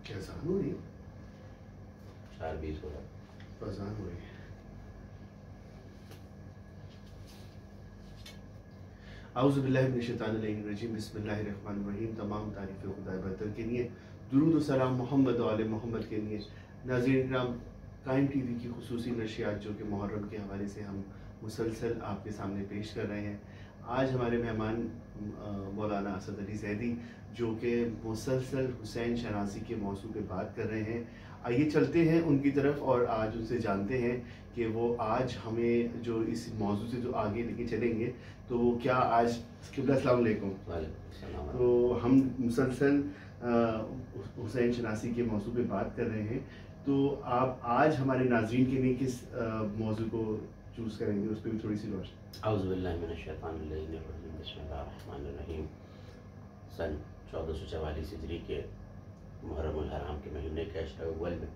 कैसा हो रही है? 4:20 हो रहा है। परेशान हो रही है। आऊज़ु बिल्लाहि मिनश शैतानिर रजीम, बिस्मिल्लाहिर्रहमानिर रहीम। तमाम तारीफ़ें खुदा बरतर के लिए, दुरूद व सलाम मोहम्मद व आले मोहम्मद के लिए। नाज़रीन किराम, कायम टीवी की खुसूसी नशियात जो कि मुहर्रम के हवाले से हम मुसलसल आपके सामने पेश कर रहे हैं। आज हमारे मेहमान मौलाना असद अली ज़ैदी जो कि मुसलसल हुसैन शनासी के मौजू पे बात कर रहे हैं। आइए चलते हैं उनकी तरफ और आज उनसे जानते हैं कि वो आज हमें जो इस मौजू से जो आगे लेके चलेंगे तो वो क्या आज। अस्सलाम वालेकुम। तो हम मुसलसल हुसैन शनासी के मौजू पे बात कर रहे हैं, तो आप आज हमारे नाज़रीन के लिए किस मौजू को चूज़ करेंगे, उस पर भी थोड़ी सी रोशनी। आऊज़ु बिल्लाहि मिनश शैतानिर रजीम, बिस्मिल्लाहिर्रहमानिर रहीम। सन 1444 हिजरी के मुहर्रमुल हराम के महीने के अशर अव्वल में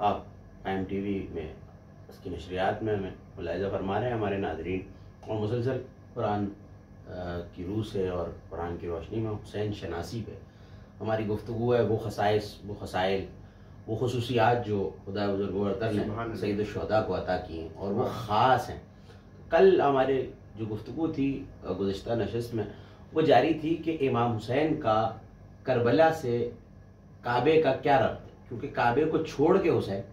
आप कायम टीवी में उसकी नशरियात में हमें मुलाहिज़ा फरमा रहे हैं हमारे नाज़रीन, और मुसलसल कुरान की रूह से और कुरान की रोशनी में हुसैन शनासी पे हमारी गुफ्तगू है। वो खसाइस, वो खसाइल, वो खुसूसियात जो खुदा बुज़ुर्ग बरतर ने सैयद शुहदा को अता की हैं और वो ख़ास हैं। कल हमारे जो गुफ्तगू थी गुज़िश्ता नशिस्त में वो जारी थी कि इमाम हुसैन का करबला से काबे का क्या रब्त है, क्योंकि काबे को छोड़ के हुसैन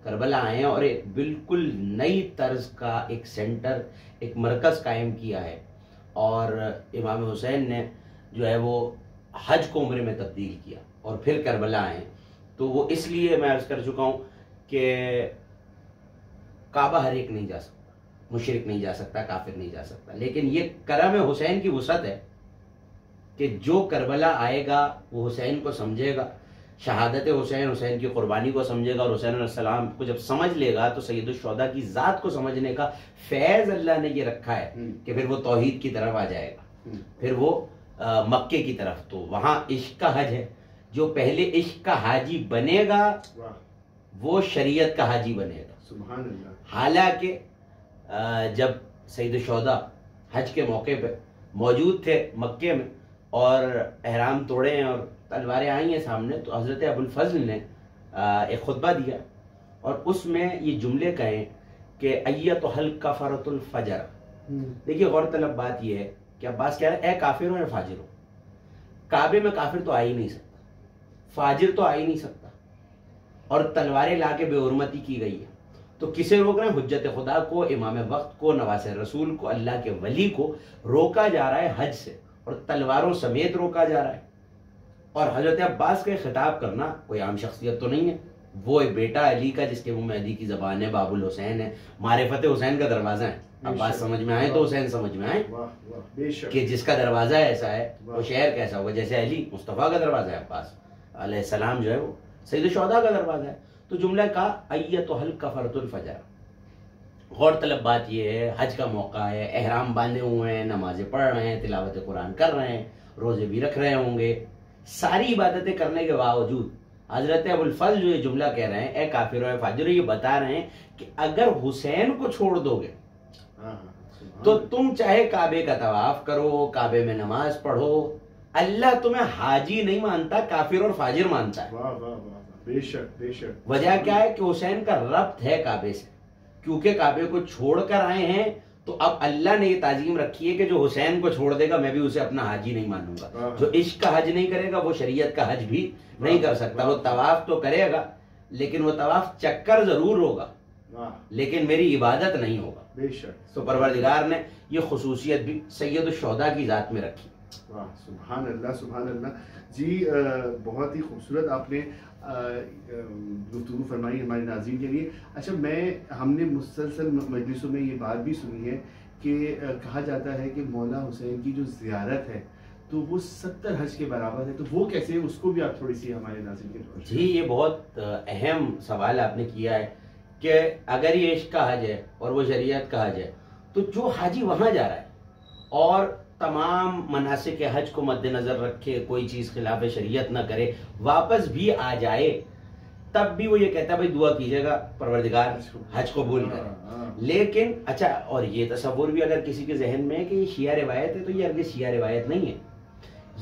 करबला आए हैं और एक बिल्कुल नई तर्ज का एक सेंटर, एक मरकज़ कायम किया है। और इमाम हुसैन ने जो है वो हज को उम्रे में तब्दील किया और फिर करबला आए। तो वो इसलिए मैं अर्ज़ कर चुका हूँ कि काबा हर एक नहीं जा सकता, मुशरिक नहीं जा सकता, काफिर नहीं जा सकता, लेकिन ये करम हुसैन की वसअत है कि जो करबला आएगा वो हुसैन को समझेगा, शहादत हुसैन, हुसैन की कुर्बानी को समझेगा, और हुसैन अलैहिस्सलाम को जब समझ लेगा तो सैयदुश शुहदा की ज़ात को समझने का फैज़ अल्लाह ने ये रखा है कि फिर वो तौहीद की तरफ आ जाएगा, फिर वो मक्के की तरफ। तो वहाँ इश्क का हज है। जो पहले इश्क का हाजी बनेगा वो शरीयत का हाजी बनेगा। सुभान अल्लाह। हालांकि जब सैयद शुहदा हज के मौके पे मौजूद थे मक्के में और एहराम तोड़े हैं और तलवारें आई हैं सामने, तो हज़रत अबुल फज़ल ने एक खुतबा दिया और उसमें ये जुमले कहें कि अय्यतुहल कफ़रतुल फजर। देखिए गौरतलब बात यह है कि अब्बास कह रहे हैं, ए काफिर हो या फाजिर हो, काबे में काफिर तो आ ही नहीं सकता, फाजिर तो आ ही नहीं सकता, और तलवारें लाके बेहुरमती की गई है। तो किसे रोक रहे हैं? हुज्जत खुदा को, इमाम वक्त को, नवासे रसूल को, अल्लाह के वली को रोका जा रहा है हज से, और तलवारों समेत रोका जा रहा है। और हजरत अब्बास का खिताब करना कोई आम शख्सियत तो नहीं है, वो एक बेटा अली का जिसके मुंह में अली की जबान है, बाबुल हुसैन है, मारिफत हुसैन का दरवाजा है। अब्बास समझ में आए तो हुसैन समझ में आए कि जिसका दरवाजा ऐसा है वो शहर कैसा होगा। जैसे अली मुस्तफ़ा का दरवाजा है, अब्बास अलैहिस्सलाम जो है वो सैयद शुहदा का दरवाजा है। तो जुमला का अय्यतुहल कफ़रतुल फजर। गौरतलब बात यह है, हज का मौका है, एहराम बांधे हुए हैं, नमाजें पढ़ रहे हैं, तिलावत कुरान कर रहे हैं, रोजे भी रख रहे होंगे, सारी इबादतें करने के बावजूद हजरत अबुल फज़ल जो ये जुमला कह रहे हैं, ए काफिर ए फाजिर, ये बता रहे हैं कि अगर हुसैन को छोड़ दोगे तो तुम चाहे काबे का तवाफ करो, काबे में नमाज पढ़ो, अल्लाह तुम्हें हाजी नहीं मानता, काफिर और फाजिर मानता है। वाह वाह वाह, बेशक बेशक। वजह क्या है कि हुसैन का रब्त है काबे से, क्योंकि काबे को छोड़कर आए हैं। तो अब अल्लाह ने ये ताजीम रखी है कि जो हुसैन को छोड़ देगा मैं भी उसे अपना हाजी नहीं मानूंगा। जो इश्क का हज नहीं करेगा वो शरीयत का हज भी नहीं कर सकता। वो तवाफ तो करेगा लेकिन वो तवाफ चक्कर जरूर होगा, लेकिन मेरी इबादत नहीं होगा। बेशक। तो परवरदिगार ने ये खुसूसियत भी सैयद शुहदा की जात में रखी। वाह, सुभान अल्लाह सुभान अल्लाह जी। बहुत ही खूबसूरत आपने गुफ्तगू फरमाई हमारे नाज़रीन के लिए। अच्छा, हमने मुसलसल मजलिसों में ये बात भी सुनी है कि कहा जाता है कि मौला हुसैन की जो ज़ियारत है तो वो 70 हज के बराबर है, तो वो कैसे है, उसको भी आप थोड़ी सी हमारे नाज़रीन के तौर। जी, ये बहुत अहम सवाल आपने किया है कि अगर ये इश्क का हज है और वो शरीयत का हज है, तो जो हाजी वहाँ जा रहा है और तमाम मनासिक के हज को मद्देनजर रखे, कोई चीज़ खिलाफ शरीयत ना करे, वापस भी आ जाए, तब भी वो ये कहता है भाई दुआ कीजिएगा परवरदिगार हज कबूल करे। लेकिन अच्छा, और ये तसव्वुर भी अगर किसी के जहन में है कि ये शिया रिवायत है, तो ये अर्गे शिया रिवायत नहीं है।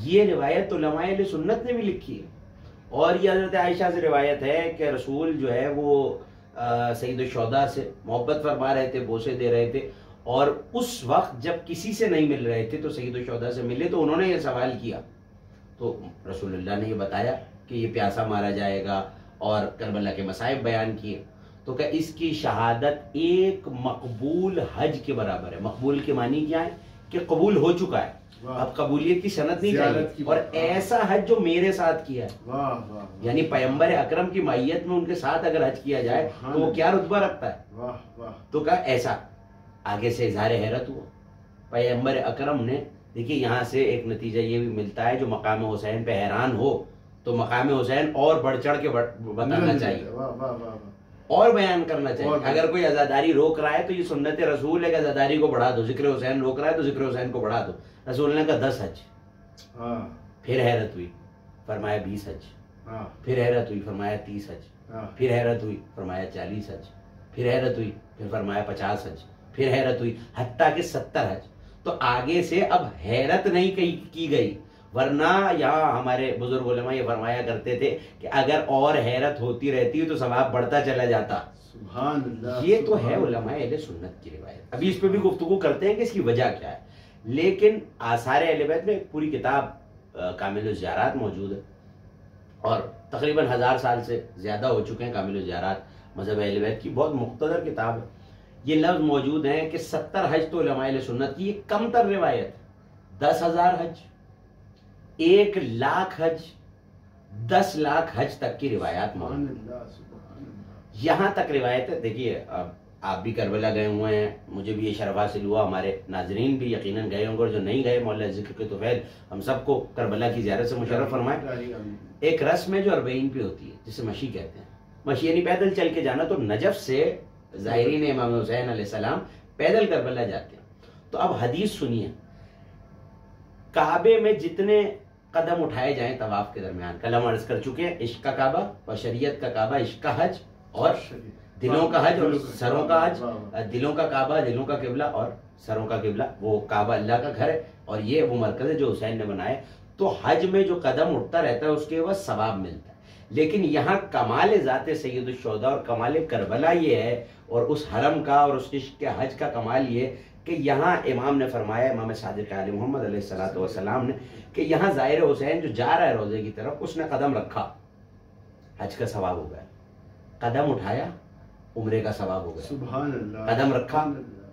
ये रिवायत उलमाए अहले सुन्नत ने भी लिखी है। और ये हजरत आयशा से रिवायत है कि रसूल जो है वो सईद शुहदा से मोहब्बत फरमा रहे थे, बोसे दे रहे थे, और उस वक्त जब किसी से नहीं मिल रहे थे तो सईद शुहदा से मिले तो उन्होंने ये सवाल किया, तो रसूलुल्लाह ने ये बताया कि ये प्यासा मारा जाएगा और करबला के मसाइब बयान किए। तो क्या इसकी शहादत एक मकबूल हज के बराबर है। मकबूल के मानी क्या है कि कबूल हो चुका है, अब कबूलियत की सनद नहीं चाहिए। और ऐसा हज जो मेरे साथ किया है, वाह वाह, यानी पैगंबर अकरम की मैयत में उनके साथ अगर हज किया जाए तो वो क्या रुतबा रखता है। वाह वाह। तो क्या ऐसा आगे से इजहार हैरत हुआ पैगंबर अकरम ने। देखिए यहाँ से एक नतीजा ये भी मिलता है, जो मकाम हुसैन पे हैरान हो तो मकाम हुसैन और बढ़ चढ़ के बताना चाहिए, और बयान करना चाहिए। अगर कोई अजादारी रोक रहा है तो ये सुन्नत रसूल है कि अजादारी को बढ़ा दो, जिक्र हुसैन रोक रहा है तो जिक्र हुसैन को बढ़ा दो। रसूल ने कहा 10 हज, फिर हैरत हुई फरमाया 20 हज, फिर हैरत हुई फरमाया 30 हज, फिर हैरत हुई फरमाया 40 हज, फिर हैरत हुई फिर फरमाया 50 हज, फिर हैरत हुई हत्ता के 70 हज। तो आगे से अब हैरत नहीं की गई, वरना यहाँ हमारे बुजुर्ग उलमा ये फरमाया करते थे कि अगर और हैरत होती रहती तो सवाब बढ़ता चला जाता। सुभान अल्लाह। ये तो है उलमा अहले सुन्नत की रिवायत। अभी इस पे भी गुफ्तगू करते हैं कि इसकी वजह क्या है, लेकिन आसार अहले बैत में एक पूरी किताब कामिल ज़ियारात मौजूद है, और तकरीबन 1000 साल से ज्यादा हो चुके हैं कामिल ज़ियारात मजहब अहले बैत की, बहुत मुख्तसर किताब है। ये लफ्ज मौजूद है कि 70 हज तो उलमा अहले सुन्नत की, ये कम तर रिवायत, 10,000 हज, 1 लाख हज, 10 लाख हज तक की रिवायत मौजूद। यहां तक रिवायत है। देखिए अब आप भी करबला गए हुए हैं, मुझे भी ये शरफ हासिल हुआ, हमारे नाजरीन भी यकीनन गए होंगे, और जो नहीं गए मौला जिक्र के तो खैर हम सबको करबला की ज़ियारत से मुशर्रफ फरमाए। एक रस्म है जो अरबईन पे होती है, जिसे मशी कहते हैं। मशी यानी पैदल चल के जाना। तो नजफ से ज़ाहिरीन इमाम हुसैन अलैहिस्सलाम पैदल करबला जाते हैं। तो अब हदीस सुनिए, काबे में जितने कदम उठाए जाएं तवाफ के दरमियान, कल हम अर्ज कर चुके हैं, इश्क का काबा और शरीयत का काबा, इश्क का हज और दिलों का हज और सरों का हज। दिलों का काबा, दिलों का किबला और सरों का किबला, वो काबा अल्लाह का घर है और ये वो मरकज है जो हुसैन ने बनाया। तो हज में जो कदम उठता रहता है उसके वह सवाब मिलता है। लेकिन यहाँ कमाल ज़ात सैयद शुहदा और कमाल करबला ये है, और उस हरम का और उस इश्क के हज का कमाल ये कि यहाँ इमाम ने फरमाया, इमाम सादिक आले मोहम्मद अलैहिस्सलातु वस्सलाम ने, कि यहाँ ज़ाहिर हुसैन जो जा रहा है रोज़े की तरफ, उसने कदम रखा, हज का सवाब हो गया। कदम उठाया, उम्रे का सवाब हो गया। सुभान अल्लाह। कदम रखा,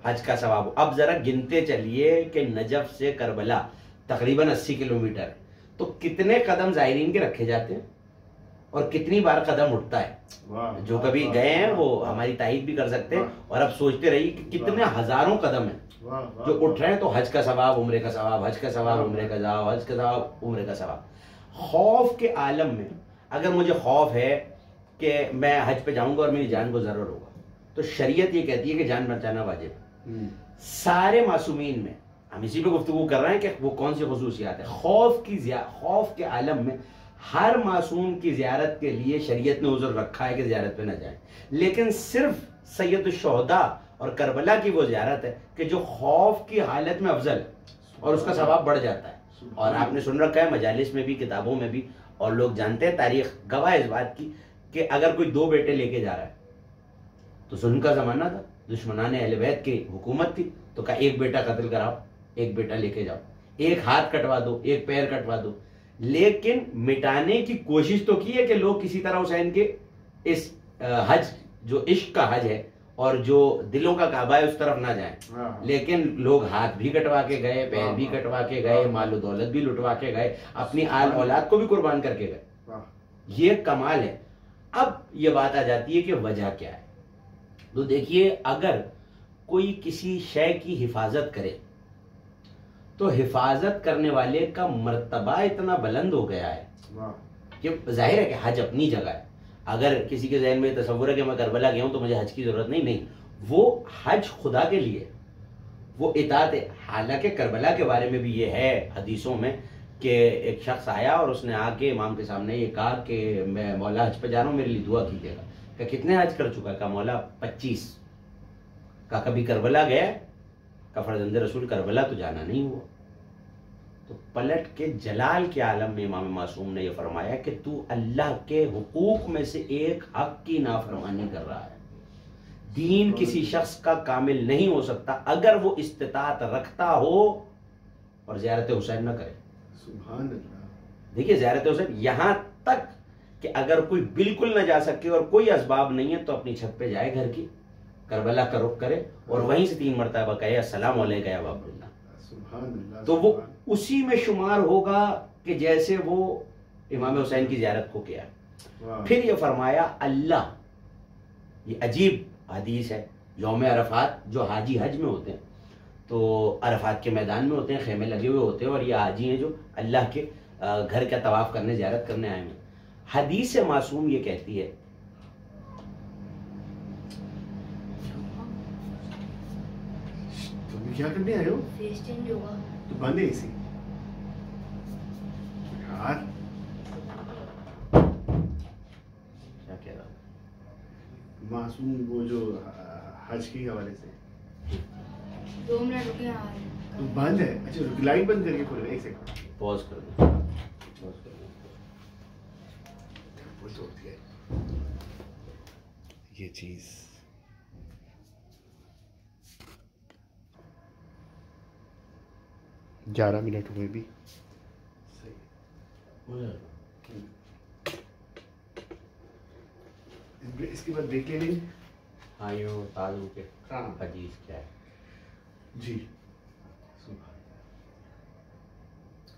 हज का सवाब। अब जरा गिनते चलिए कि नजफ से करबला तकरीबन 80 किलोमीटर, तो कितने कदम ज़ाहिरीन के रखे जाते हैं और कितनी बार कदम उठता है। जो कभी गए हैं वो हमारी तारीफ भी कर सकते हैं, और अब सोचते रहिए कि कितने हजारों कदम हैं जो उठ रहे हैं। तो हज का सवाब, उम्रे का सवाब, हज का सवाब, उम्रे का सवाब, हज का सवाब, उम्रे का सवाब। खौफ के आलम में अगर मुझे खौफ है कि मैं हज पे जाऊंगा और मेरी जान को जरूर होगा, तो शरीयत ये कहती है कि जान बचाना वाजिब है। सारे मासूमीन में हम इसी पे गुफ्तगू कर रहे हैं कि वो कौन सी खुसूसियात है। खौफ के आलम में हर मासूम की ज़ियारत के लिए शरीयत ने उज़्र रखा है कि ज़ियारत पे न जाए, लेकिन सिर्फ सैयद शुहदा और करबला की वो ज़ियारत है कि जो खौफ की हालत में अफजल और उसका सवाब बढ़ जाता है। और आपने सुन रखा है मजालिस में भी, किताबों में भी, और लोग जानते हैं, तारीख गवाह इस बात की कि अगर कोई 2 बेटे लेके जा रहा है, तो सुन्न का ज़माना था, दुश्मनाने अहले बैत की हुकूमत थी, तो कहा एक बेटा कत्ल कराओ, एक बेटा लेके जाओ, एक हाथ कटवा दो, एक पैर कटवा दो। लेकिन मिटाने की कोशिश तो की है कि लोग किसी तरह हुसैन के इस हज, जो इश्क का हज है और जो दिलों का काबा है, उस तरफ ना जाएं। लेकिन लोग हाथ भी कटवा के गए, पैर भी कटवा के गए, मालो दौलत भी लुटवा के गए, अपनी आल औलाद को भी कुर्बान करके गए। ये कमाल है। अब ये बात आ जाती है कि वजह क्या है। तो देखिए, अगर कोई किसी शय की हिफाजत करे तो हिफाजत करने वाले का मर्तबा इतना बुलंद हो गया है कि जाहिर है कि हज अपनी जगह है। अगर किसी के ज़हन में तसव्वुर है कि मैं करबला गया हूं तो मुझे हज की जरूरत नहीं, वो हज खुदा के लिए, वो इताअत है। हालांकि करबला के बारे में भी ये है हदीसों में कि एक शख्स आया और उसने आके इमाम के सामने ये कहा कि मैं मौला हज पे जा रहा हूँ, मेरे लिए दुआ कीजिएगा। कि कितने हज कर चुका? कहा मौला 25। कहा कभी करबला गया? का फर्जंद रसूल करबला तो जाना नहीं हुआ। तो पलट के जलाल के आलम में इमाम मासूम ने यह फरमाया कि तू अल्लाह के हुकूक में से एक हक की नाफरमानी कर रहा है। दीन किसी शख्स का कामिल नहीं हो सकता अगर वो इस्तिताअत रखता हो और ज़ियारत हुसैन न करे। सुभान अल्लाह। देखिए ज़ियारत हुसैन यहां तक कि अगर कोई बिल्कुल न जा सके और कोई असबाब नहीं है तो अपनी छत पे जाए घर की, करबला का रुख करे और वहीं से 3 मरतबा कहे अस्सलाम अलैका या अब्दुल्लाह। सुभान अल्लाह। तो वो उसी में शुमार होगा कि जैसे वो इमाम हुसैन की ज़ियारत को किया। फिर ये फरमाया अल्लाह, ये अजीब हदीस है, यौम अरफात जो हाजी हज में होते हैं तो अरफात के मैदान में होते हैं, खेमे लगे हुए होते हैं और ये हाजी हैं जो अल्लाह के घर का तवाफ करने, ज़ियारत करने आए हैं। हदीस मासूम ये कहती है तुम क्या करने आए हो? फेस चेंज होगा तो बंद है इसी यार। क्या कह रहा हूँ? मासूम वो जो हज के हवाले से 2 मिनट रुके आ रहे तो हैं। बंद है। अच्छा लाइट बंद करके खोलो, एक सेकंड पॉज कर दो, पॉज कर दो। वो तोड़ दिया ये चीज। ग्यारह मिनट हुए भी सही। इसके बाद ब्रेक ले लेंगे। हाँ ये बता दूँ कि हाँ हदीस क्या है जी।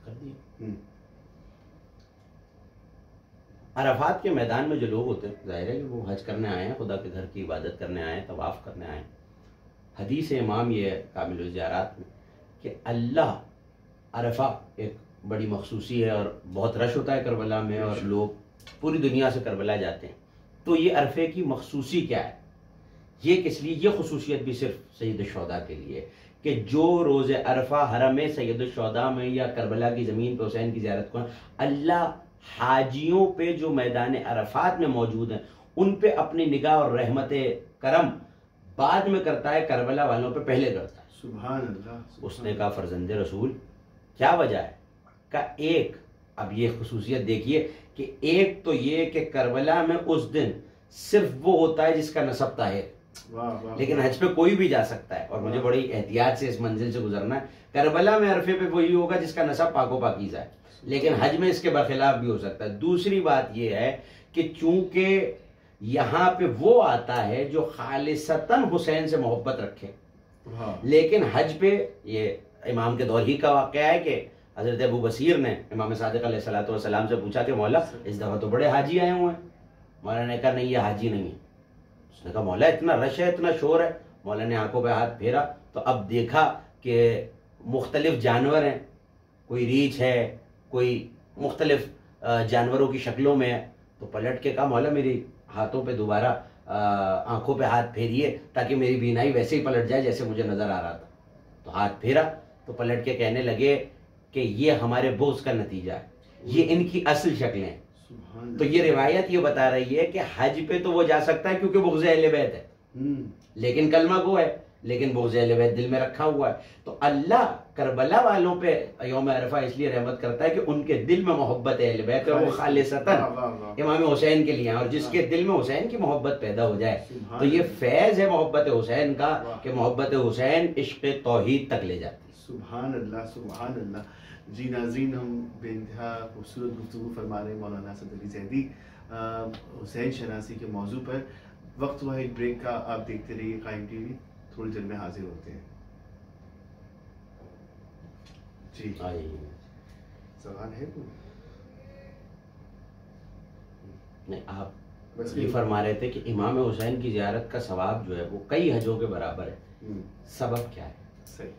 कर दी। हम्म। अरफात के मैदान में जो लोग होते हैं जाहिर है कि वो हज करने आए हैं, खुदा के घर की इबादत करने आए हैं, तवाफ करने आए हैं। हदीस इमाम ये कामिल ज़ियारत में कि अल्लाह अरफा एक बड़ी मखसूसी है और बहुत रश होता है करबला में और लोग पूरी दुनिया से करबला जाते हैं। तो ये अरफे की मखसूसी क्या है, ये किस लिए, ये खसूसियत भी सिर्फ सैयद शुहदा के लिए कि जो रोज़े अरफा हरम सैयद शुहदा में या करबला की ज़मीन पर हुसैन की ज़ियारत को अल्लाह हाजियों पे जो मैदान अरफात में मौजूद हैं उन पे अपनी निगाह और रहमत करम बाद में करता है, करबला वालों पे पहले करता है। सुभान अल्लाह। उसने कहा फर्जंदे रसूल क्या वजह है? का एक, अब ये खसूसियत देखिए कि एक तो ये कि करबला में उस दिन सिर्फ वो होता है जिसका नसब ताहिर, लेकिन हज पे कोई भी जा सकता है और मुझे बड़ी एहतियात से इस मंजिल से गुजरना है। करबला में अरफे पे वही होगा जिसका नसब पाको पाकीज़ा है, लेकिन हज में इसके बरखिलाफ भी हो सकता है। दूसरी बात यह है कि चूंकि यहाँ पे वो आता है जो खालिसतन हुसैन से मोहब्बत रखे, लेकिन हज पे ये इमाम के दौर ही का वाक़या है कि हजरत अबू बसीर ने इमाम सादिक अलैहिस्सलाम से पूछा कि मौला इस दफ़ा तो बड़े हाजी आए हुए हैं। मौला ने कहा नहीं ये हाजी नहीं है। उसने कहा मौला इतना रश है, इतना शोर है। मौला ने आंखों पे हाथ फेरा तो अब देखा कि मुख्तलिफ जानवर हैं, कोई रीछ है, कोई मुख्तलिफ जानवरों की शक्लों में है। तो पलट के कहा मौला मेरी हाथों पे दोबारा आंखों पे हाथ फेरिए ताकि मेरी बीनाई वैसे ही पलट जाए जैसे मुझे नजर आ रहा था। तो हाथ फेरा तो पलट के कहने लगे कि ये हमारे बोझ का नतीजा है, ये इनकी असल शक्लें हैं। तो ये रिवायत ये बता रही है कि हज पे तो वो जा सकता है क्योंकि बुग़्ज़ अहले बैत है, लेकिन कलमा गो है, लेकिन बुग़्ज़ अहले बैत दिल में रखा हुआ है। तो अल्लाह करबला वालों पे यौम अरफा इसलिए रहमत करता है कि उनके दिल में मोहब्बत अहले बैत है, वो खालिसतन इमाम हुसैन के लिए, और जिसके दिल में हुसैन की मोहब्बत पैदा हो जाए तो ये फैज़ है मोहब्बत हुसैन का कि मोहब्बत हुसैन इश्क़ तौहीद तक ले जाती है। सुभान अल्लाह, सुभान अल्लाह। जी नाज़रीन, हम बेइंतहा खूबसूरत गुफ्तगू फरमा रहे हैं मौलाना असद अली ज़ैदी हुसैन शनासी के मौजू पर। वक्त हुआ एक ब्रेक का, आप देखते रहिए कायम टीवी, थोड़ी देर में हाजिर होते हैं। जी सवाल है कोई? नहीं, आप बस ये फरमा रहे थे कि इमाम हुसैन की ज़ियारत का सवाब जो है वो कई हजों के बराबर है। सबब क्या है? सही।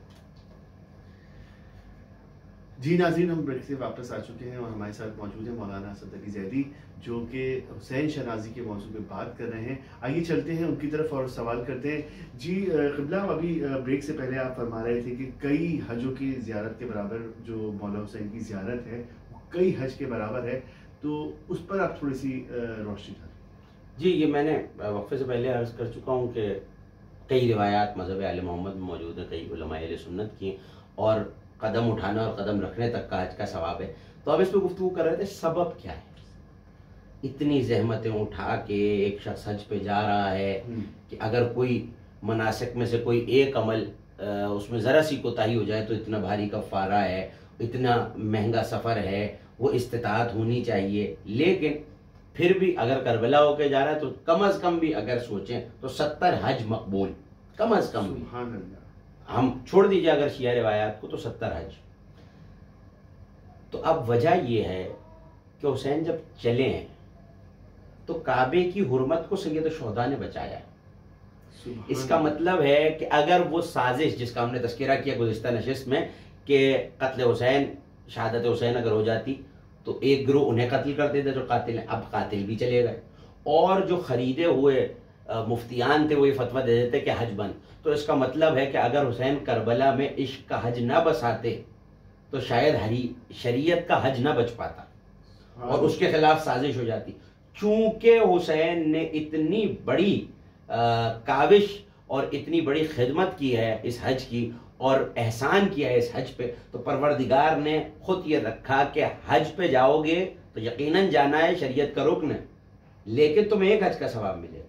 जी नाज़रीन, हम ब्रेक से वापस आ चुके हैं और हमारे साथ मौजूद है मौलाना असद अली ज़ैदी जो कि हुसैन शनाजी के मौजू पे बात कर रहे हैं। आइए चलते हैं उनकी तरफ और सवाल करते हैं। जी क़िबला, अभी ब्रेक से पहले आप फरमा रहे थे कि कई हजों की ज़ियारत के बराबर जो मौला हुसैन की ज़ियारत है वो कई हज के बराबर है, तो उस पर आप थोड़ी सी रोशनी डालें। जी, ये मैंने वक्फे से पहले अर्ज़ कर चुका हूँ कि कई रिवायात मज़हब आले मोहम्मद में मौजूद हैं, कई उलमाए अहले सुन्नत की, और कदम उठाना और कदम रखने तक का हज का सवाब है। तो अब इस पर गुफ्तगू कर रहे थे, सबब क्या है? इतनी जहमतें उठा के एक शख्स हज पे जा रहा है कि अगर कोई मनासिक में से कोई एक अमल उसमें ज़रा सी कोताही हो जाए तो इतना भारी कफ़ारा है, इतना महंगा सफ़र है, वो इस्तिताअत होनी चाहिए। लेकिन फिर भी अगर करबला होके जा रहा है तो कम अज़ कम भी अगर सोचें तो 70 हज मकबूल, कम अज़ कम भी। हम छोड़ दीजिए अगर शिया रिवायात को, तो 70 हज। तो अब वजह यह है कि हुसैन जब चले हैं तो काबे की हुर्मत को सैयद शुहदा ने बचाया है। इसका मतलब है कि अगर वो साजिश जिसका हमने तस्करा किया गुज़िश्ता नशिस्त में कि कत्ल हुसैन, शहादत हुसैन अगर हो जाती तो एक गिरोह उन्हें कत्ल कर देते जो कातिल हैं, अब कातिल भी चले गए और जो खरीदे हुए मुफ्तियान थे वो ये फतवा दे देते कि हज बंद। तो इसका मतलब है कि अगर हुसैन करबला में इश्क का हज ना बसाते तो शायद शरीयत का हज ना बच पाता और उसके खिलाफ साजिश हो जाती। चूंकि हुसैन ने इतनी बड़ी काविश और इतनी बड़ी खिदमत की है इस हज की और एहसान किया है इस हज पे, तो परवरदिगार ने खुद ये रखा कि हज पे जाओगे तो यकीनन जाना है, शरीयत का रुकन है, लेकिन तुम्हें एक हज का सवाब मिलेगा।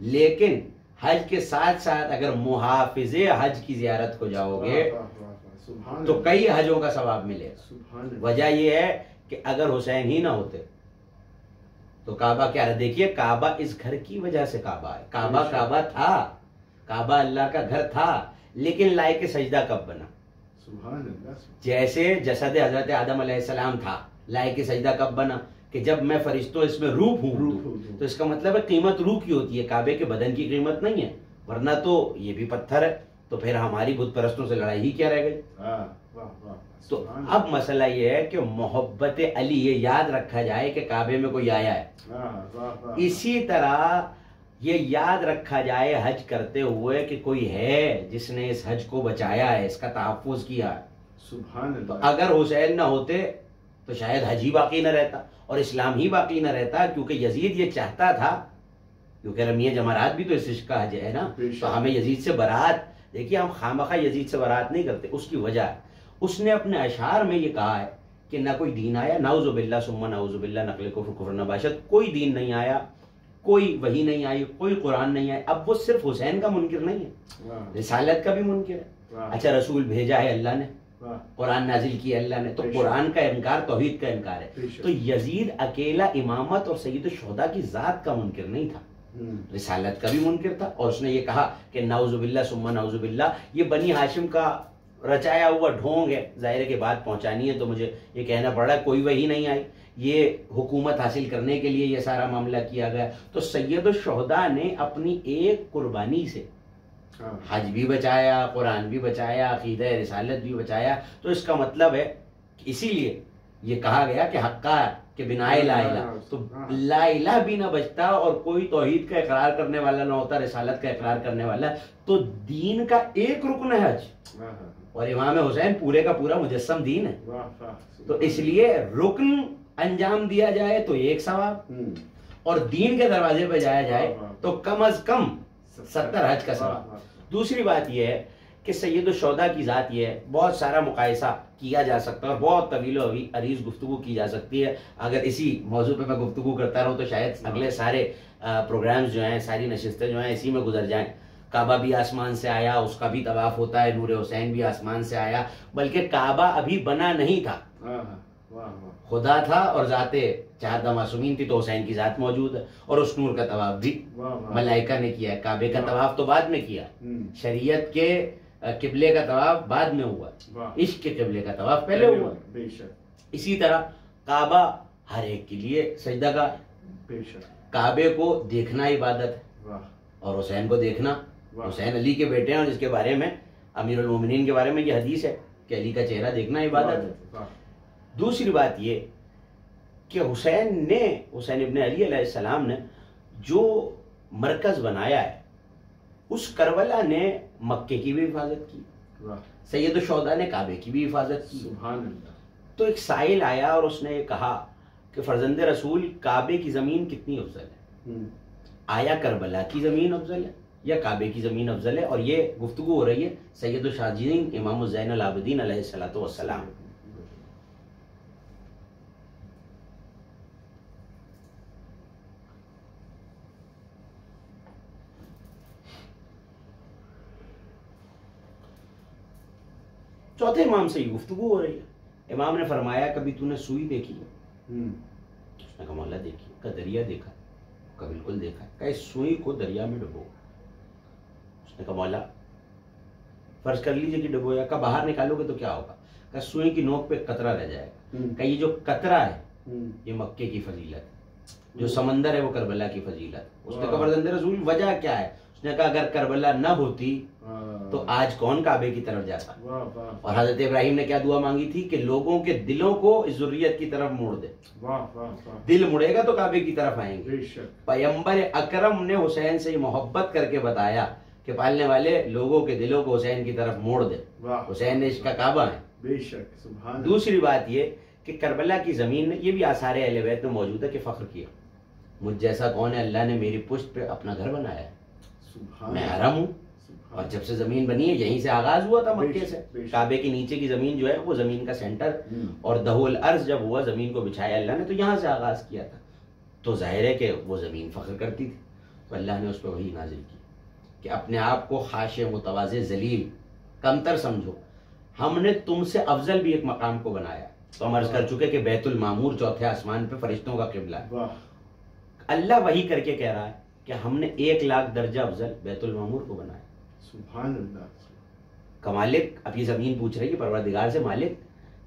लेकिन हज के साथ साथ अगर मुहाफिजे हज की जियारत को जाओगे तो कई हजों का सवाब मिलेगा। वजह यह है कि अगर हुसैन ही ना होते तो काबा क्या है? देखिए, काबा इस घर की वजह से काबा है। काबा था, काबा अल्लाह का घर था, लेकिन लायक सजदा कब बना? जैसे जसद हजरत आदम अलैहिस्सलाम था, लायक सजदा कब बना? कि जब मैं फरिश्तों इसमें रूह हूं। तो इसका मतलब है कीमत रूह की होती है, काबे के बदन की कीमत नहीं है, वरना तो ये भी पत्थर है, तो फिर हमारी बुत परस्तों से लड़ाई ही क्या रह गई? तो अब मसला ये है कि मोहब्बत अली, ये याद रखा जाए कि काबे में कोई आया है। इसी तरह ये याद रखा जाए हज करते हुए कि कोई है जिसने इस हज को बचाया है, इसका तहफ्फुज किया है। तो अगर हुसैन ना होते तो शायद हज ही बाकी न रहता और इस्लाम ही बाकी न रहता, क्योंकि यजीद ये चाहता था, क्योंकि रमिया जमरात भी तो इस इश्क का हज है ना, तो हमें यजीद से बरात, देखिए हम खामखा यजीद से बरात नहीं करते, उसकी वजह है उसने अपने अशार में ये कहा है कि ना कोई दीन आया, नाउजुबिल्लाह सुम्मा नाउजुबिल्लाह, नकल कुफ्र नबाशत, कोई दीन नहीं आया, कोई वही नहीं आई, कोई कुरान नहीं आया। अब वो सिर्फ हुसैन का मुनकिर नहीं है, रिसालत का भी मुनकिर है। अच्छा, रसूल भेजा है अल्लाह ने, कुरान नाजिल किया अल्लाह ने, तो कुरान का इनकार तौहीद का इनकार है। तो यजीद अकेला इमामत और सैयद शुहदा की जात का मुनकिर नहीं था, रिसालत का भी मुनकिर था। और उसने ये कहा कि नाउजुबिल्लाह सुम्मा नाउजुबिल्लाह, ये बनी हाशिम का रचाया हुआ ढोंग है, जाहिर के बात पहुंचानी है तो मुझे ये कहना पड़ा, कोई वही नहीं आई, ये हुकूमत हासिल करने के लिए ये सारा मामला किया गया। तो सैयद शुहदा ने अपनी एक कुर्बानी से हज भी बचाया, कुरान भी बचाया, अकीदा रिसालत भी बचाया। तो इसका मतलब है कि इसीलिए ये कहा गया कि हक्का के बिना ला इला, तो ला इला भी ना बचता और कोई तौहीद का इकरार करने वाला ना होता, रिसालत का इकरार करने वाला, तो दीन का एक रुकन है हज, और इमाम हुसैन पूरे का पूरा मुजस्सम दीन है। तो इसलिए रुकन अंजाम दिया जाए तो एक सवाब, और दीन के दरवाजे पे जाया जाए तो कम अज कम 70 हज का सवाब। दूसरी बात यह है कि सैयद शुहदा की जात यह है, बहुत सारा मुकायसा किया जा सकता है और बहुत तवील अरीज गुफ्तगू की जा सकती है। अगर इसी मौजू पे मैं गुफ्तगू करता रहूं तो शायद अगले सारे प्रोग्राम्स जो हैं, सारी नशिस्तें जो हैं, इसी में गुजर जाएं। काबा भी आसमान से आया, उसका भी तवाफ होता है, नूर हुसैन भी आसमान से आया, बल्कि काबा अभी बना नहीं था, खुदा था और जाते चाहदा मासूमीन थी, तो हुसैन की जात मौजूद है, और उस नूर का तवाफ भी मलाइका ने किया है। काबे का तवाफ तो बाद में किया, शरीयत के किबले का तवाफ बाद में हुआ, इश्क के किबले का तवाफ पहले हुआ। इसी तरह काबा हर एक के लिए सजदा का, काबे को देखना इबादत है और हुसैन को देखना, हुसैन अली के बेटे हैं और जिसके बारे में अमीरुल मोमिनीन के बारे में ये हदीस है कि अली का चेहरा देखना इबादत है। दूसरी बात ये कि हुसैन इब्न अली अलैहिस्सलाम ने जो मरकज बनाया है, उस करबला ने मक्के की भी हिफाजत की, सैयद शुहदा ने काबे की भी हिफाजत की। तो एक साइल आया और उसने ये कहा कि फर्जंद रसूल, काबे की जमीन कितनी अफजल है? आया करबला की जमीन अफजल है? या काबे की ज़मीन अफजल है। और ये गुफ्तगू हो रही है सैयद शाहजीन इमाम ज़ैनुल आबिदीन अलैहिस्सलातु वस्सलाम। चौथे इमाम से ये गुफ्तगू हो रही है। इमाम ने फरमाया कभी तूने सुई देखी है? उसने कहा मौला देखी। का दरिया देखा? का बिल्कुल देखा। का इस सुई को दरिया में डुबो। उसने कहा मौला फर्ज कर लीजिए कि डुबोया। का बाहर निकालोगे तो क्या होगा? का सुई की नोक पे कतरा रह जाएगा। का ये जो कतरा है ये मक्के की फजीलत है, जो समंदर है वो करबला की फजीलत है। उसने कहा फरजंदे रसूल वजह क्या है? उसने कहा अगर करबला न होती तो आज कौन काबे की तरफ जाता। और हजरत इब्राहिम ने क्या दुआ मांगी थी कि लोगों के दिलों को इस ज़ुर्रियत की तरफ मोड़ दे। दिल मुड़ेगा तो काबे की तरफ आएंगे। पैगंबर अकरम ने हुसैन से मोहब्बत करके बताया कि पालने वाले लोगों के दिलों को हुसैन की तरफ मोड़ दे। हुसैन ने इसका काबा है। बेशक। दूसरी बात ये कि करबला की जमीन में ये भी आसार अहले बैत में मौजूद है कि फख्र किया मुझ जैसा कौन है, अल्लाह ने मेरी पुश्त पे अपना घर बनाया है, मैं हरम हूँ। और जब से जमीन बनी है यहीं से आगाज हुआ था मक्के से। काबे के नीचे की जमीन जो है वो जमीन का सेंटर, और दहुल अर्ज जब हुआ जमीन को बिछाया अल्लाह ने तो यहाँ से आगाज किया था। तो जाहिर है कि वो जमीन फख्र करती थी, तो अल्लाह ने उस पर वही नाजिल की कि अपने आप को खाशे मुतवाज़े जलील कमतर समझो, हमने तुमसे अफजल भी एक मकाम को बनाया। तो हम अर्ज कर चुके कि बैतुल मामूर चौथे आसमान पे फरिश्तों का किबला है। अल्लाह वही करके कह रहा है कि हमने 1,00,000 दर्जा अफजल बैतुल मामूर को बनाया। सुभान अल्लाह। का मालिक, अब ये जमीन पूछ रही है परवरदिगार से, मालिक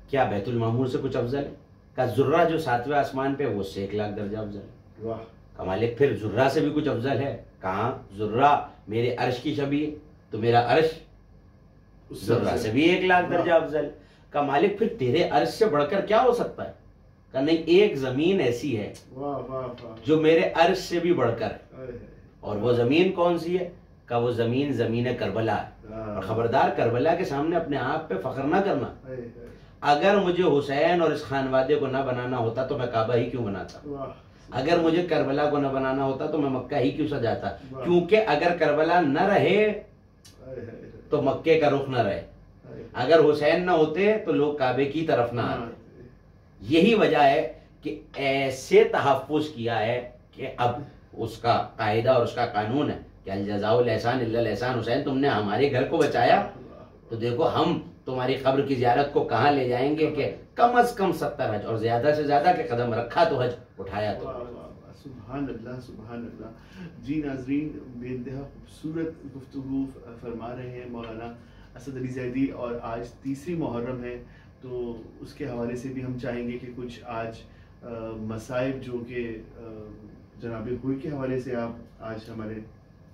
क्या बैतुल मामूर से कुछ अफजल है? का जुर्रा जो 7वें आसमान पे वो उससे 1,00,000 दर्जा अफजल है। का मालिक फिर जुर्रा से भी कुछ अफजल है? कहाँ? जुर्रा मेरे अर्श की शबी है तो मेरा अर्श जुर्रा से भी 1,00,000 दर्जा अफजल। का मालिक फिर तेरे अर्श से बढ़कर क्या हो सकता है? का नहीं, एक जमीन ऐसी है जो मेरे अर्श से भी बढ़कर, और वो जमीन कौन सी है? का वो जमीन ज़मीन करबला है। और खबरदार करबला के सामने अपने आप पे फख्र ना करना। अगर मुझे हुसैन और इस खानवादे को ना बनाना होता तो मैं काबा ही क्यों बनाता? अगर मुझे करबला को न बनाना होता तो मैं मक्का ही क्यों सजाता? क्योंकि अगर करबला न रहे तो मक्के का रुख न रहे, अगर हुसैन न होते तो लोग काबे की तरफ ना आते। यही वजह है कि ऐसे तहफ़्फ़ुज़ किया है कि अब उसका कायदा और उसका कानून है कि अल जज़ाउल एहसान इल्लल एहसान। हुसैन तुमने हमारे घर को बचाया तो देखो हम तुम्हारी कब्र की ज़ियारत को कहाँ ले जाएंगे कि कम अज कम 70 हज और ज्यादा से ज्यादा के कदम रखा तो हज, उठाया तो। सुभान अल्लाह, सुभान अल्लाह। जी नाज़रीन, बेइंतहा खूबसूरत गुफ्तगू फरमा रहे हैं मौलाना असद अली ज़ैदी। और आज तीसरी मुहर्रम है तो उसके हवाले से भी हम चाहेंगे कि कुछ आज मसाइब जो कि जनाब हुई के हवाले से आप आज हमारे।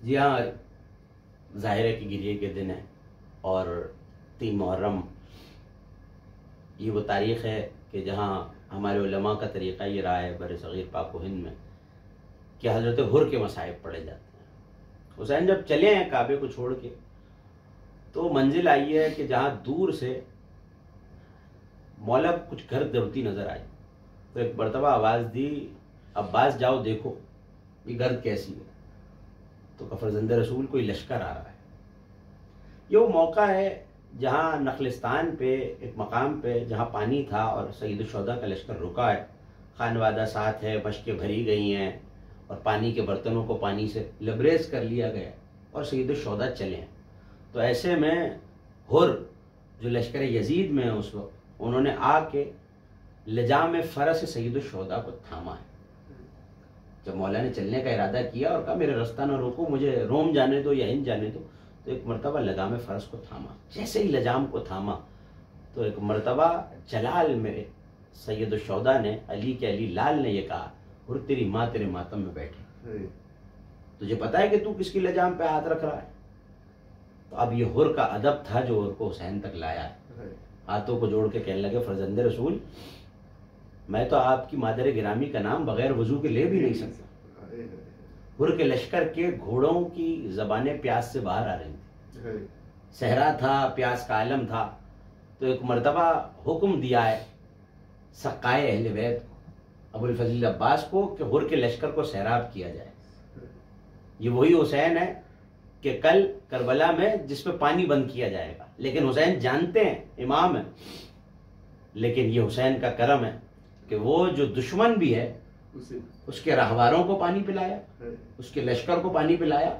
जी हाँ, ज़ाहिर है कि गिरिए के दिन है और 3 मुहर्रम ये वो तारीख़ है कि जहाँ हमारे उलमा का तरीक़ा ये रहा है बर सग़ीर पाक व हिंद में कि हज़रत हुर के मसाइब पढ़े जाते हैं। हुसैन जब चले हैं काबे को छोड़ के तो मंजिल आई है कि जहाँ दूर से मौला कुछ गर्द दौड़ती नज़र आई, तो एक मरतबा आवाज़ दी, अब्बास जाओ देखो ये गर्द कैसी है। तो कफरजंद रसूल कोई लश्कर आ रहा है। ये वो मौका है जहाँ नखलिस्तान पे एक मकाम पे जहाँ पानी था और सईद शौदा का लश्कर रुका है, खानवादा साथ है, मशकें भरी गई हैं और पानी के बर्तनों को पानी से लबरेज कर लिया गया और सईद शौदा चले हैं। तो ऐसे में हुर जो लश्कर यजीद में है उस वक्त, उन्होंने आके लजाम फ़रस सईद शौदा को थामा है। जब मौला ने चलने का इरादा किया और कहा मेरे रास्ता न रोको, मुझे रोम जाने दो या हिंद जाने दो, तो एक मरतबा लगाम फ़रस को थामा। जैसे ही लजाम को थामा तो एक मरतबा जलाल में सैयद शौदा ने, अली के अली लाल ने ये कहा, हुर तेरी माँ तेरे मातम में बैठी, तुझे पता है कि तू किसकी लजाम पे हाथ रख रहा है? तो अब ये हुर का अदब था जो हुर को हुसैन तक लाया है। हाथों को जोड़ के कहने लगे, फरजंद रसूल मैं तो आपकी मादर गिरामी का नाम बगैर वजू के ले भी नहीं सकता। हुर के लश्कर के घोड़ों की ज़बानें प्यास से बाहर आ रही थी, सहरा था, प्यास का आलम था। तो एक मरतबा हुक्म दिया है सकाए अहले बैत को, अबुल फजील अब्बास को, कि हुर के लश्कर को सैराब किया जाए। ये वही हुसैन है कि कल करबला में जिस पे पानी बंद किया जाएगा, लेकिन हुसैन जानते हैं, इमाम है, लेकिन ये हुसैन का करम है कि वो जो दुश्मन भी है उसके रहवारों को पानी पिलाया, उसके लश्कर को पानी पिलाया।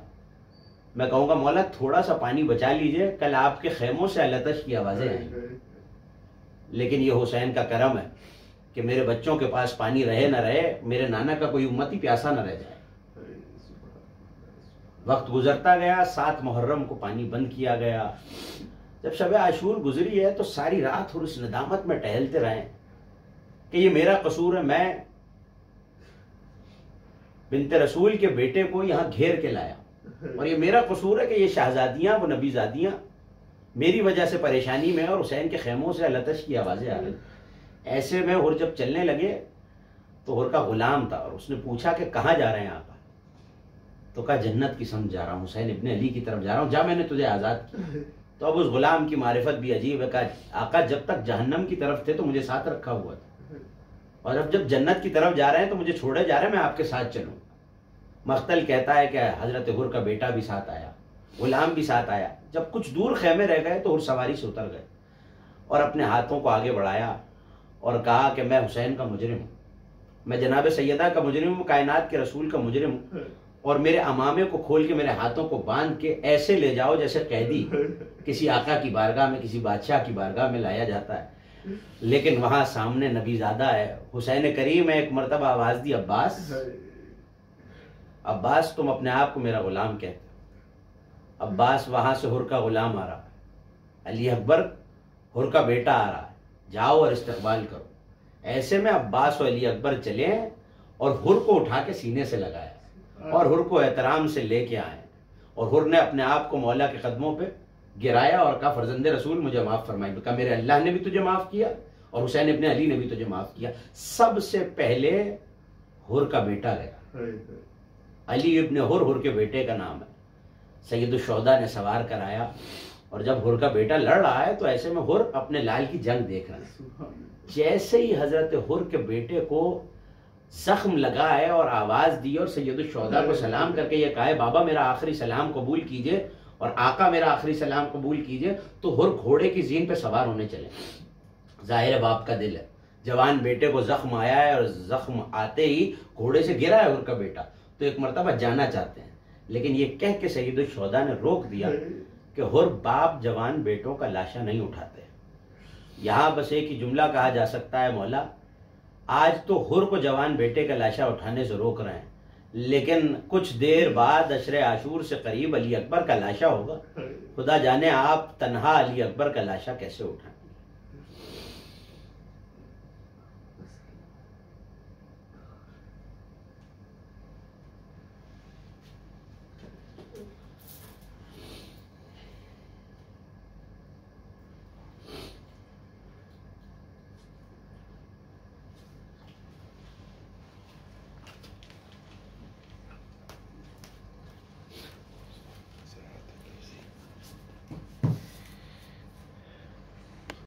मैं कहूँगा मौला थोड़ा सा पानी बचा लीजिए, कल आपके खेमों से अलतश की आवाज़ें आएंगी। लेकिन ये हुसैन का करम है कि मेरे बच्चों के पास पानी रहे न रहे, मेरे नाना का कोई उम्मती प्यासा न रह जाए। वक्त गुजरता गया, 7 मुहर्रम को पानी बंद किया गया। जब शब आशूर गुजरी है तो सारी रात और उस नदामत में टहलते रहे कि ये मेरा कसूर है, मैं बिन्ते रसूल के बेटे को यहाँ घेर के लाया, और ये मेरा कसूर है कि ये शहजादियां, वो नबीजादियां मेरी वजह से परेशानी में, और हुसैन के खेमों से लतश की आवाज़ें आ रही। ऐसे में हुर जब चलने लगे तो हुर का गुलाम था, और उसने पूछा कि कहाँ जा रहे हैं आप? तो कहा जन्नत की समझ जा रहा हूँ, हुसैन इब्ने अली की तरफ जा रहा हूँ, जा मैंने तुझे आज़ाद किया। तो अब उस गुलाम की मारिफत भी अजीब है। कहा आका जब तक जहन्नम की तरफ थे तो मुझे साथ रखा हुआ था, और अब जब जन्नत की तरफ जा रहे हैं तो मुझे छोड़े जा रहे हैं, मैं आपके साथ चलूँ। मख्तल कहता है कि हजरत हुर का बेटा भी साथ आया, गुलाम भी साथ आया। जब कुछ दूर खेमे रह गए तो हुर सवारी से उतर गए और अपने हाथों को आगे बढ़ाया और कहा कि मैं हुसैन का मुजरिम हूँ, मैं जनाब सैयदा का मुजरिम हूँ, कायनात के रसूल का मुजरिम हूँ, और मेरे अमामे को खोल के मेरे हाथों को बांध के ऐसे ले जाओ जैसे कैदी किसी आका की बारगाह में, किसी बादशाह की बारगाह में लाया जाता है। लेकिन वहां सामने नबीजादा है, हुसैन करीम है। एक मरतबा आवाज दी, अब्बास, अब्बास तुम अपने आप को मेरा गुलाम कहते हो। अब्बास वहां से हुर का गुलाम आ रहा है, अली अकबर हुर का बेटा आ रहा है, जाओ और इस्तकबाल करो। ऐसे में अब्बास और अली अकबर चले और हुर को उठा के सीने से लगाया और हुर को एहतराम से लेके आए, और हुर ने अपने आप को मौला के कदमों पे गिराया और कहा फर्जंदे रसूल मुझे माफ फरमाई। कहा मेरे अल्लाह ने भी तुझे माफ किया और हुसैन इब्ने अली ने भी तुझे माफ किया। सबसे पहले हुर का बेटा गया, अली इब्ने हुर, हुर के बेटे का नाम है। सैयदुश्शुहदा ने सवार कराया, और जब हुर का बेटा लड़ रहा है तो ऐसे में हुर अपने लाल की जंग देख रहा है। जैसे ही हजरत हुर के बेटे को जख्म लगा है और आवाज दी और सैयदुश्शुहदा को सलाम करके ये कहा है बाबा मेरा आखिरी सलाम कबूल कीजिए और आका मेरा आखिरी सलाम कबूल कीजिए, तो हुर घोड़े की जीन पे सवार होने चले। जाहिर है बाप का दिल है, जवान बेटे को जख्म आया है और जख्म आते ही घोड़े से गिरा है हुर का बेटा, तो एक मरतबा जाना चाहते हैं, लेकिन ये कह के सैयदुश्शुहदा ने रोक दिया कि हुर बाप जवान बेटों का लाशा नहीं उठाते। यहाँ बस एक ही जुमला कहा जा सकता है, मौला आज तो हुर को जवान बेटे का लाशा उठाने से रोक रहे हैं, लेकिन कुछ देर बाद अशरे आशूर से करीब अली अकबर का लाशा होगा, खुदा जाने आप तन्हा अली अकबर का लाशा कैसे उठाएं।